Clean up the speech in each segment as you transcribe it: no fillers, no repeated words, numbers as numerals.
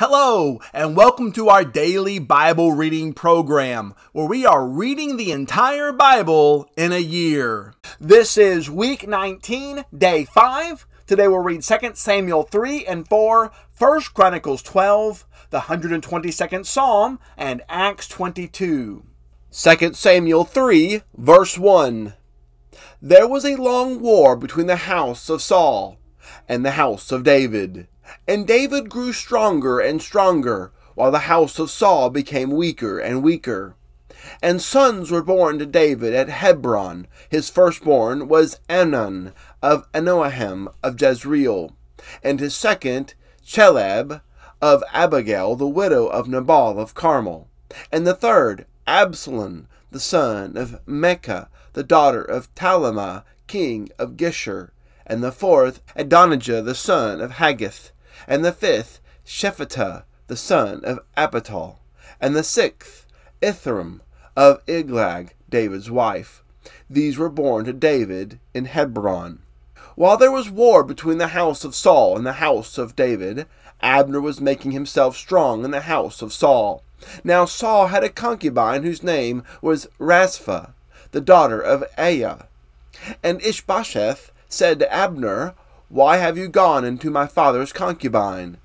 Hello, and welcome to our daily Bible reading program, where we are reading the entire Bible in a year. This is week 19, day 5. Today we'll read 2 Samuel 3 and 4, 1 Chronicles 12, the 122nd Psalm, and Acts 22. 2 Samuel 3, verse 1. There was a long war between the house of Saul and the house of David. And David grew stronger and stronger, while the house of Saul became weaker and weaker. And sons were born to David at Hebron. His firstborn was Amnon of Anoahem of Jezreel, and his second, Chelab of Abigail, the widow of Nabal of Carmel, and the third, Absalom, the son of Mecca, the daughter of Talmai, king of Geshur, and the fourth, Adonijah, the son of Haggith, and the fifth, Shephatiah, the son of Abital, and the sixth, Ithram of Eglag, David's wife. These were born to David in Hebron. While there was war between the house of Saul and the house of David, Abner was making himself strong in the house of Saul. Now Saul had a concubine whose name was Rizpah, the daughter of Aiah. And Ishbosheth said to Abner, "Why have you gone into my father's concubine?"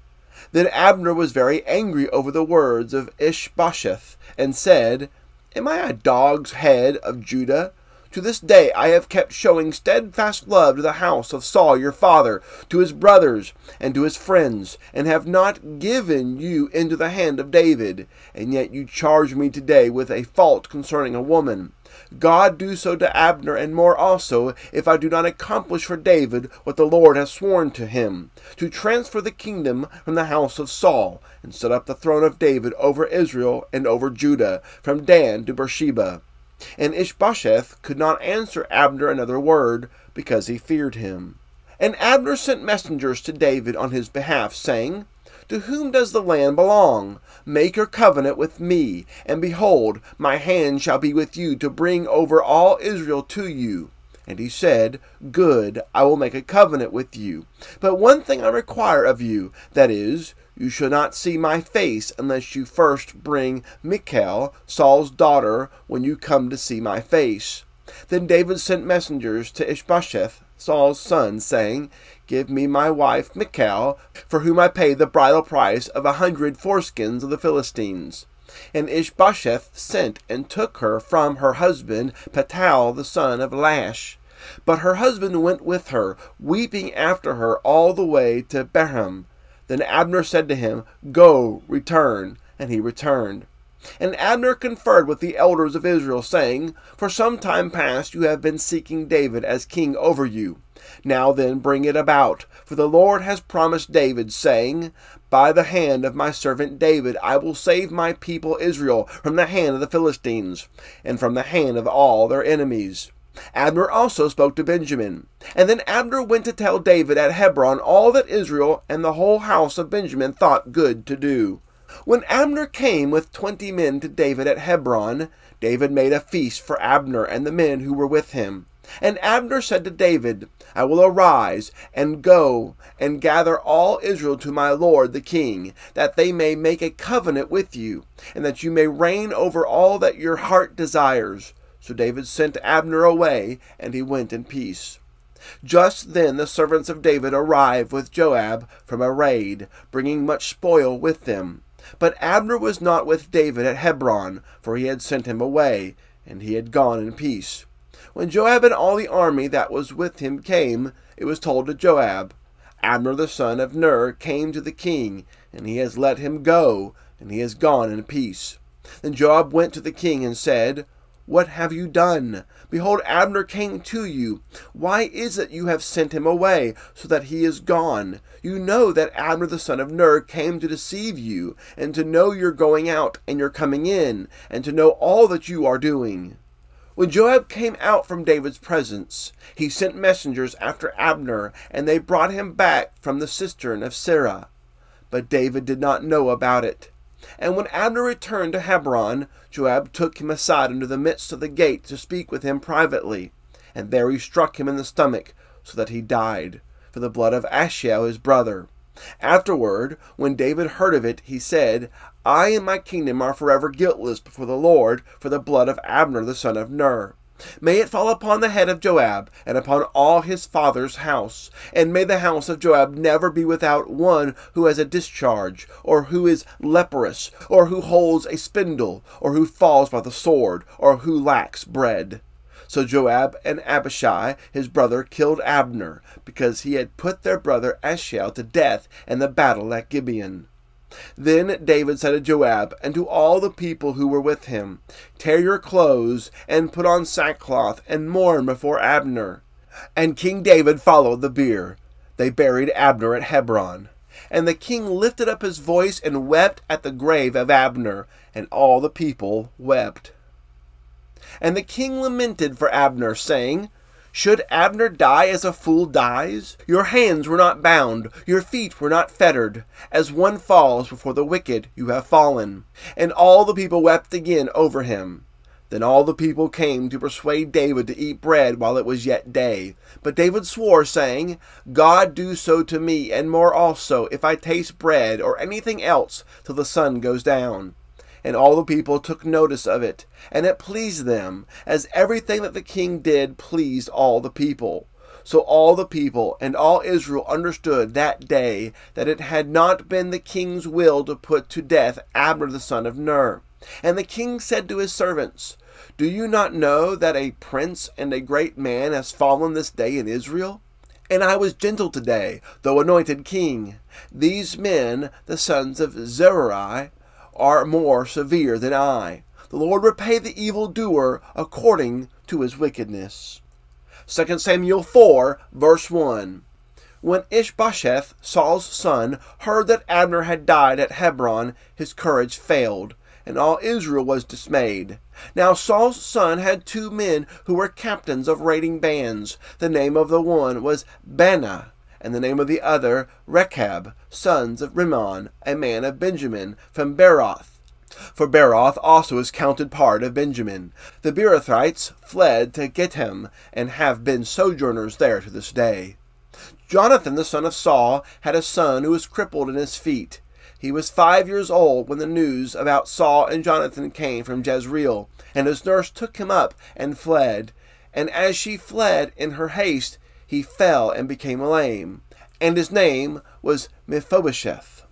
Then Abner was very angry over the words of Ishbosheth, and said, "Am I a dog's head of Judah? To this day I have kept showing steadfast love to the house of Saul your father, to his brothers, and to his friends, and have not given you into the hand of David. And yet you charge me today with a fault concerning a woman. God do so to Abner and more also, if I do not accomplish for David what the Lord has sworn to him, to transfer the kingdom from the house of Saul, and set up the throne of David over Israel and over Judah, from Dan to Beersheba." And Ishbosheth could not answer Abner another word, because he feared him. And Abner sent messengers to David on his behalf, saying, "To whom does the land belong? Make your covenant with me, and behold, my hand shall be with you to bring over all Israel to you." And he said, "Good, I will make a covenant with you. But one thing I require of you, that is, you shall not see my face unless you first bring Michal, Saul's daughter, when you come to see my face." Then David sent messengers to Ishbosheth, Saul's son, saying, "Give me my wife Michal, for whom I pay the bridal price of 100 foreskins of the Philistines." And Ishbosheth sent and took her from her husband Patal, the son of Lash. But her husband went with her, weeping after her all the way to Behem. Then Abner said to him, "Go, return." And he returned. And Abner conferred with the elders of Israel, saying, "For some time past you have been seeking David as king over you. Now then bring it about, for the Lord has promised David, saying, By the hand of my servant David I will save my people Israel from the hand of the Philistines, and from the hand of all their enemies." Abner also spoke to Benjamin. And then Abner went to tell David at Hebron all that Israel and the whole house of Benjamin thought good to do. When Abner came with 20 men to David at Hebron, David made a feast for Abner and the men who were with him. And Abner said to David, "I will arise and go and gather all Israel to my lord the king, that they may make a covenant with you, and that you may reign over all that your heart desires." So David sent Abner away, and he went in peace. Just then the servants of David arrived with Joab from a raid, bringing much spoil with them. But Abner was not with David at Hebron, for he had sent him away, and he had gone in peace. When Joab and all the army that was with him came, it was told to Joab, "Abner the son of Ner came to the king, and he has let him go, and he has gone in peace." Then Joab went to the king and said, "What have you done? Behold, Abner came to you. Why is it you have sent him away, so that he is gone? You know that Abner the son of Ner came to deceive you, and to know your going out and your coming in, and to know all that you are doing." When Joab came out from David's presence, he sent messengers after Abner, and they brought him back from the cistern of Sirah. But David did not know about it. And when Abner returned to Hebron, Joab took him aside into the midst of the gate to speak with him privately. And there he struck him in the stomach, so that he died, for the blood of Asahel his brother. Afterward, when David heard of it, he said, I and my kingdom are forever guiltless before the Lord for the blood of Abner the son of Ner. May it fall upon the head of Joab, and upon all his father's house, and may the house of Joab never be without one who has a discharge, or who is leprous, or who holds a spindle, or who falls by the sword, or who lacks bread. So Joab and Abishai his brother killed Abner, because he had put their brother Asahel to death in the battle at Gibeon. Then David said to Joab and to all the people who were with him, Tear your clothes, and put on sackcloth, and mourn before Abner. And King David followed the bier. They buried Abner at Hebron. And the king lifted up his voice and wept at the grave of Abner, and all the people wept. And the king lamented for Abner, saying, Should Abner die as a fool dies? Your hands were not bound, your feet were not fettered. As one falls before the wicked, you have fallen. And all the people wept again over him. Then all the people came to persuade David to eat bread while it was yet day. But David swore, saying, God do so to me, and more also, if I taste bread or anything else till the sun goes down. And all the people took notice of it, and it pleased them, as everything that the king did pleased all the people. So all the people and all Israel understood that day that it had not been the king's will to put to death Abner the son of Ner. And the king said to his servants, Do you not know that a prince and a great man has fallen this day in Israel? And I was gentle today, though anointed king. These men, the sons of Zeruiah, are more severe than I. The Lord repay the evildoer according to his wickedness. 2 Samuel 4, verse 1. When Ishbosheth, Saul's son, heard that Abner had died at Hebron, his courage failed, and all Israel was dismayed. Now Saul's son had 2 men who were captains of raiding bands. The name of the one was Baanah, and the name of the other Rechab, sons of Rimmon, a man of Benjamin, from Beeroth. For Beeroth also is counted part of Benjamin. The Beerothites fled to Gittim, and have been sojourners there to this day. Jonathan the son of Saul had a son who was crippled in his feet. He was 5 years old when the news about Saul and Jonathan came from Jezreel, and his nurse took him up and fled. And as she fled in her haste, he fell and became lame, and his name was Mephibosheth.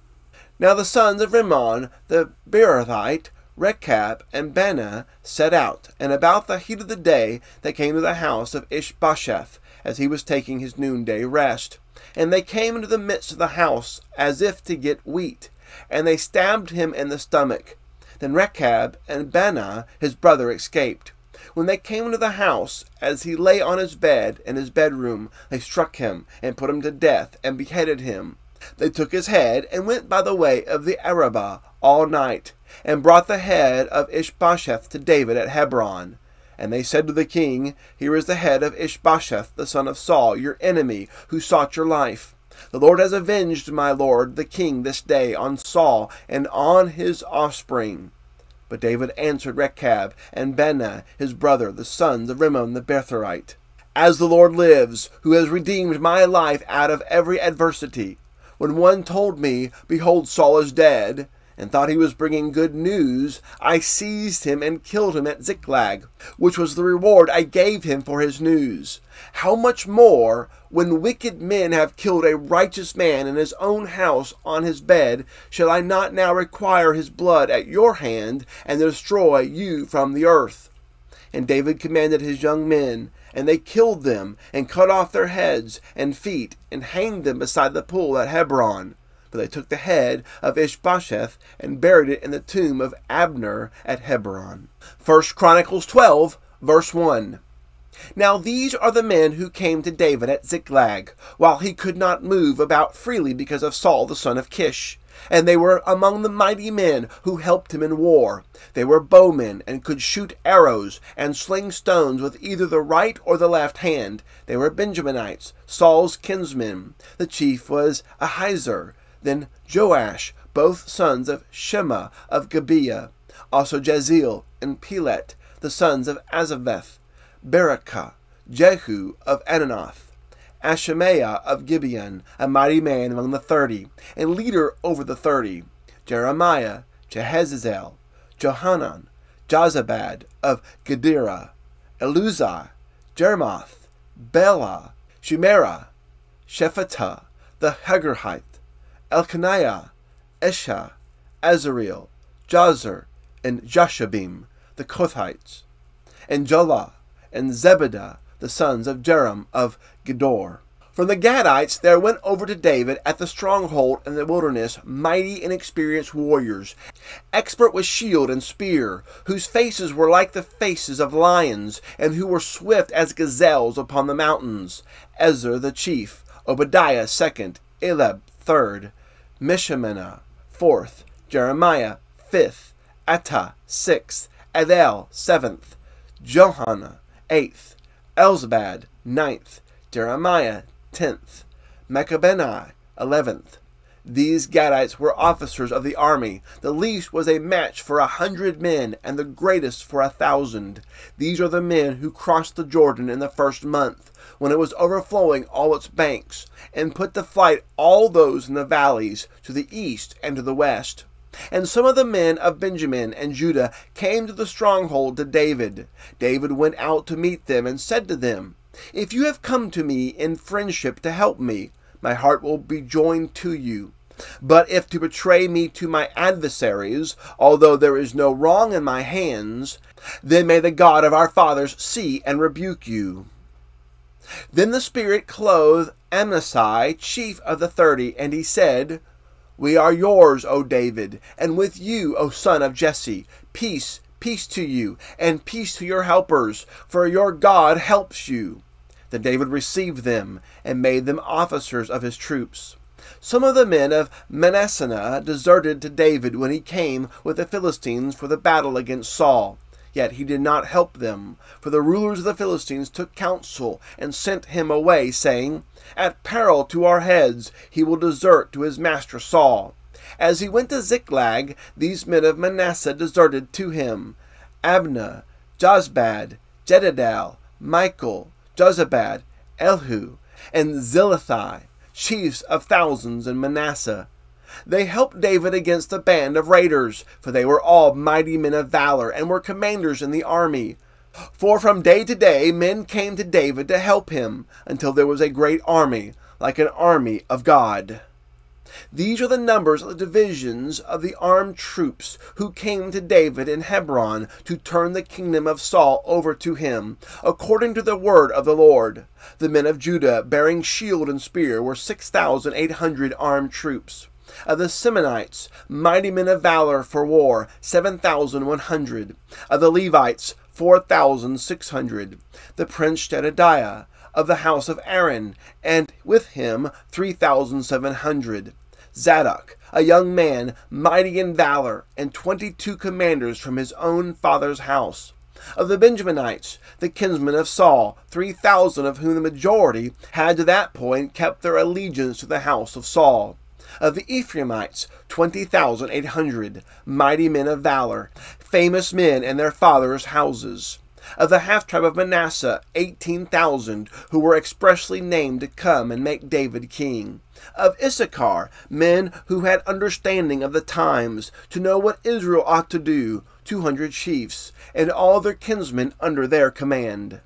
Now the sons of Rimmon the Beerothite, Rechab and Baanah, set out, and about the heat of the day they came to the house of Ishbosheth, as he was taking his noonday rest. And they came into the midst of the house, as if to get wheat, and they stabbed him in the stomach. Then Rechab and Baanah his brother escaped. When they came into the house, as he lay on his bed in his bedroom, they struck him, and put him to death, and beheaded him. They took his head, and went by the way of the Arabah all night, and brought the head of Ishbosheth to David at Hebron. And they said to the king, Here is the head of Ishbosheth the son of Saul, your enemy, who sought your life. The Lord has avenged my lord the king this day on Saul, and on his offspring. But David answered Rechab and Baanah his brother, the sons of Rimmon the Beerothite, As the Lord lives, who has redeemed my life out of every adversity, when one told me, Behold, Saul is dead, and thought he was bringing good news, I seized him and killed him at Ziklag, which was the reward I gave him for his news. How much more, when wicked men have killed a righteous man in his own house on his bed, shall I not now require his blood at your hand, and destroy you from the earth? And David commanded his young men, and they killed them, and cut off their heads and feet, and hanged them beside the pool at Hebron. But they took the head of Ishbosheth, and buried it in the tomb of Abner at Hebron. 1 Chronicles 12, verse 1. Now these are the men who came to David at Ziklag, while he could not move about freely because of Saul the son of Kish. And they were among the mighty men who helped him in war. They were bowmen, and could shoot arrows, and sling stones with either the right or the left hand. They were Benjaminites, Saul's kinsmen. The chief was Ahiezer, then Joash, both sons of Shema of Gibeah, also Jaziel and Pelet, the sons of Azaveth, Berekah, Jehu of Ananoth, Ashmaiah of Gibeon, a mighty man among the 30, and leader over the 30, Jeremiah, Jehaziel, Johanan, Jozabad of Gedera, Eluzai, Jeremoth, Bela, Shemerah, Shephatah, the Hagerhite, Elkanah, Esha, Azareel, Jazer, and Jashabim, the Kothites, and Jolah, and Zebedah, the sons of Jeram of Gedor. From the Gadites there went over to David at the stronghold in the wilderness mighty and experienced warriors, expert with shield and spear, whose faces were like the faces of lions, and who were swift as gazelles upon the mountains. Ezer the chief, Obadiah second, Elab third, Mishaminah fourth, Jeremiah fifth, Attah sixth, Adel seventh, Johanna eighth, Elzabad ninth, Jeremiah 10th, Mechabeni 11th. These Gadites were officers of the army. The least was a match for 100 men, and the greatest for 1,000. These are the men who crossed the Jordan in the first month, when it was overflowing all its banks, and put to flight all those in the valleys, to the east and to the west. And some of the men of Benjamin and Judah came to the stronghold to David. David went out to meet them, and said to them, "If you have come to me in friendship to help me, my heart will be joined to you. But if to betray me to my adversaries, although there is no wrong in my hands, then may the God of our fathers see and rebuke you." Then the Spirit clothed Amasai, chief of the 30, and he said, "We are yours, O David, and with you, O son of Jesse. Peace, peace to you, and peace to your helpers, for your God helps you." Then David received them, and made them officers of his troops. Some of the men of Manasseh deserted to David when he came with the Philistines for the battle against Saul. Yet he did not help them, for the rulers of the Philistines took counsel, and sent him away, saying, "At peril to our heads he will desert to his master Saul." As he went to Ziklag, these men of Manasseh deserted to him: Abner, Jozbad, Jedidel, Michael, Jozabad, Elihu, and Zilithai, chiefs of thousands in Manasseh. They helped David against the band of raiders, for they were all mighty men of valor, and were commanders in the army. For from day to day men came to David to help him, until there was a great army, like an army of God. These are the numbers of the divisions of the armed troops who came to David in Hebron to turn the kingdom of Saul over to him, according to the word of the Lord. The men of Judah, bearing shield and spear, were 6,800 armed troops. Of the Simonites, mighty men of valor for war, 7,100. Of the Levites, 4,600. The prince Jedediah, of the house of Aaron, and with him 3,700. Zadok, a young man, mighty in valor, and 22 commanders from his own father's house. Of the Benjaminites, the kinsmen of Saul, 3,000, of whom the majority had to that point kept their allegiance to the house of Saul. Of the Ephraimites, 20,800, mighty men of valor, famous men in their fathers' houses. Of the half-tribe of Manasseh, 18,000, who were expressly named to come and make David king. Of Issachar, men who had understanding of the times, to know what Israel ought to do, 200 chiefs, and all their kinsmen under their command.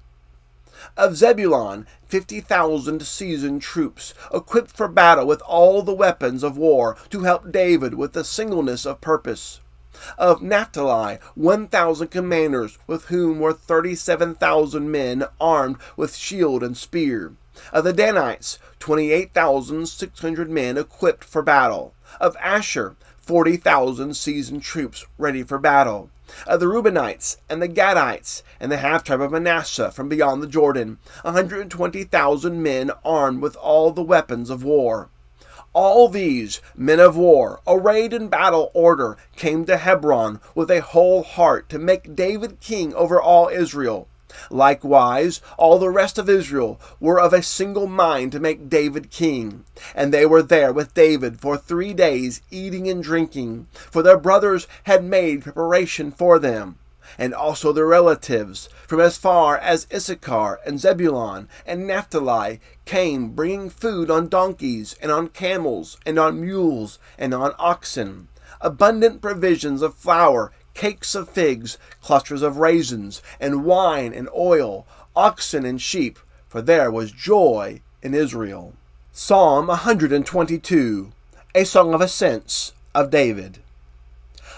Of Zebulun, 50,000 seasoned troops, equipped for battle with all the weapons of war, to help David with the singleness of purpose. Of Naphtali, 1,000 commanders, with whom were 37,000 men armed with shield and spear. Of the Danites, 28,600 men equipped for battle. Of Asher, 40,000 seasoned troops ready for battle. Of the Reubenites and the Gadites and the half-tribe of Manasseh from beyond the Jordan, 120,000 men armed with all the weapons of war. All these men of war, arrayed in battle order, came to Hebron with a whole heart to make David king over all Israel. Likewise, all the rest of Israel were of a single mind to make David king. And they were there with David for 3 days, eating and drinking, for their brothers had made preparation for them. And also their relatives from as far as Issachar and Zebulun and Naphtali came, bringing food on donkeys and on camels and on mules and on oxen, abundant provisions of flour, cakes of figs, clusters of raisins, and wine and oil, oxen and sheep, for there was joy in Israel. Psalm 122, a song of ascents of David.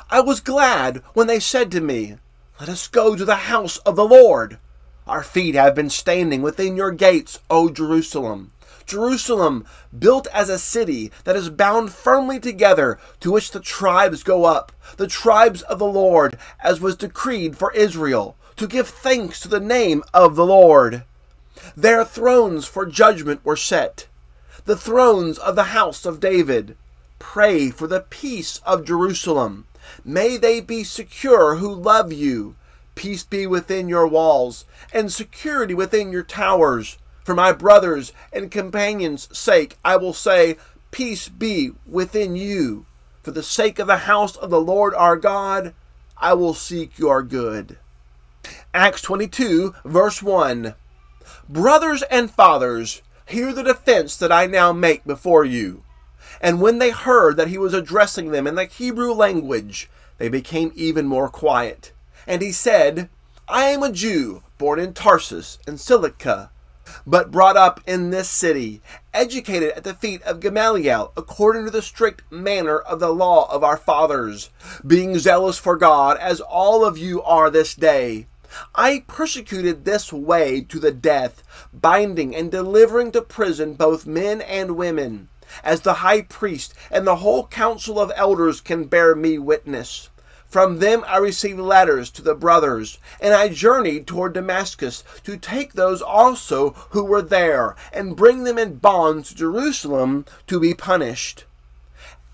I was glad when they said to me, "Let us go to the house of the Lord." Our feet have been standing within your gates, O Jerusalem. Jerusalem, built as a city that is bound firmly together, to which the tribes go up, the tribes of the Lord, as was decreed for Israel, to give thanks to the name of the Lord. Their thrones for judgment were set, the thrones of the house of David. Pray for the peace of Jerusalem. May they be secure who love you. Peace be within your walls, and security within your towers. For my brothers and companions' sake, I will say, peace be within you. For the sake of the house of the Lord our God, I will seek your good. Acts 22, verse 1. Brothers and fathers, hear the defense that I now make before you. And when they heard that he was addressing them in the Hebrew language, they became even more quiet. And he said, I am a Jew, born in Tarsus in Cilicia, but brought up in this city, educated at the feet of Gamaliel, according to the strict manner of the law of our fathers, being zealous for God, as all of you are this day. I persecuted this way to the death, binding and delivering to prison both men and women, as the high priest and the whole council of elders can bear me witness. From them I received letters to the brothers, and I journeyed toward Damascus to take those also who were there, and bring them in bonds to Jerusalem to be punished.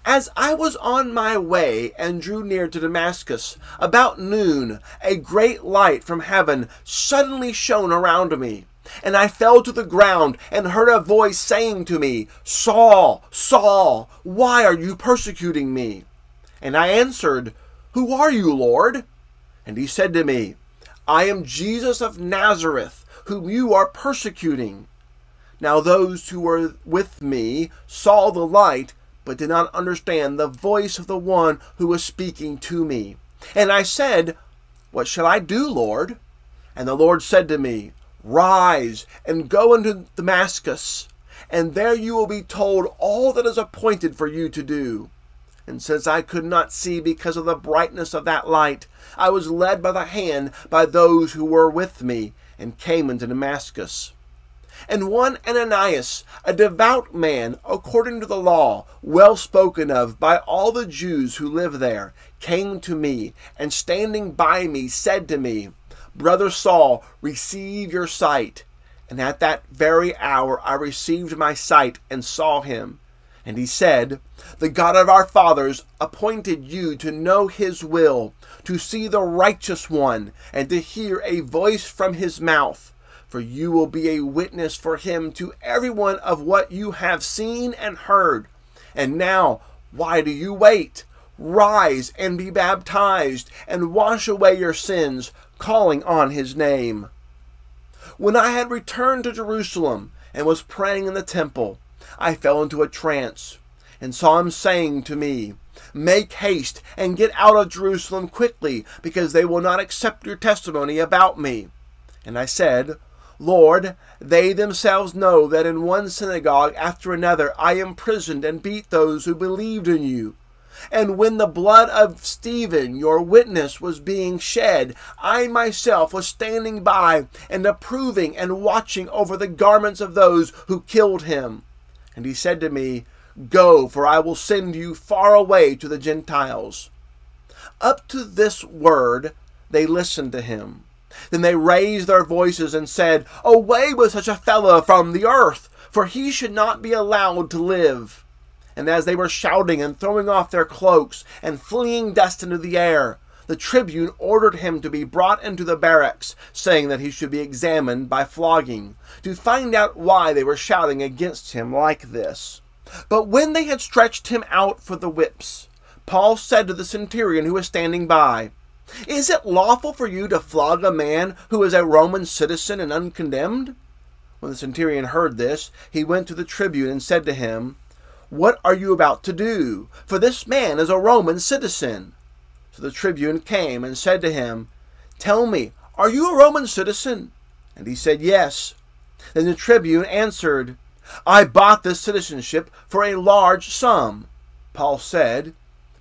As I was on my way and drew near to Damascus, about noon, a great light from heaven suddenly shone around me. And I fell to the ground and heard a voice saying to me, Saul, Saul, why are you persecuting me? And I answered, Who are you, Lord? And he said to me, I am Jesus of Nazareth, whom you are persecuting. Now those who were with me saw the light, but did not understand the voice of the one who was speaking to me. And I said, What shall I do, Lord? And the Lord said to me, Rise and go into Damascus, and there you will be told all that is appointed for you to do. And since I could not see because of the brightness of that light, I was led by the hand by those who were with me, and came into Damascus. And one Ananias, a devout man, according to the law, well spoken of by all the Jews who live there, came to me, and standing by me said to me, Brother Saul, receive your sight. And at that very hour I received my sight and saw him. And he said, The God of our fathers appointed you to know his will, to see the righteous one, and to hear a voice from his mouth. For you will be a witness for him to everyone of what you have seen and heard. And now, why do you wait? Rise and be baptized, and wash away your sins, calling on his name. When I had returned to Jerusalem and was praying in the temple, I fell into a trance, and saw him saying to me, Make haste and get out of Jerusalem quickly, because they will not accept your testimony about me. And I said, Lord, they themselves know that in one synagogue after another I imprisoned and beat those who believed in you. And when the blood of Stephen, your witness, was being shed, I myself was standing by and approving and watching over the garments of those who killed him. And he said to me, Go, for I will send you far away to the Gentiles. Up to this word they listened to him. Then they raised their voices and said, Away with such a fellow from the earth, for he should not be allowed to live. And as they were shouting and throwing off their cloaks and flinging dust into the air, the tribune ordered him to be brought into the barracks, saying that he should be examined by flogging, to find out why they were shouting against him like this. But when they had stretched him out for the whips, Paul said to the centurion who was standing by, Is it lawful for you to flog a man who is a Roman citizen and uncondemned?" When the centurion heard this, he went to the tribune and said to him, "What are you about to do? For this man is a Roman citizen." So the tribune came and said to him, "Tell me, are you a Roman citizen?" And he said, "Yes." Then the tribune answered, "I bought this citizenship for a large sum." Paul said,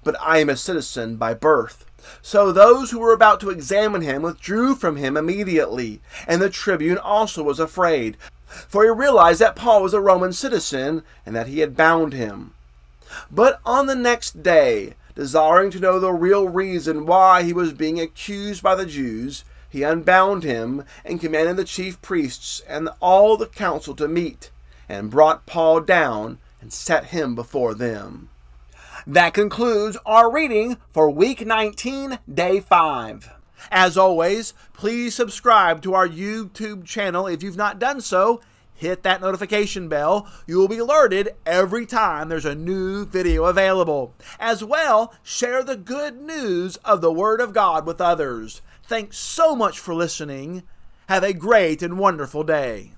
"But I am a citizen by birth." So those who were about to examine him withdrew from him immediately, and the tribune also was afraid, for he realized that Paul was a Roman citizen and that he had bound him. But on the next day, desiring to know the real reason why he was being accused by the Jews, he unbound him and commanded the chief priests and all the council to meet, and brought Paul down and set him before them. That concludes our reading for week 19, day 5. As always, please subscribe to our YouTube channel if you've not done so. Hit that notification bell. You will be alerted every time there's a new video available. As well, share the good news of the Word of God with others. Thanks so much for listening. Have a great and wonderful day.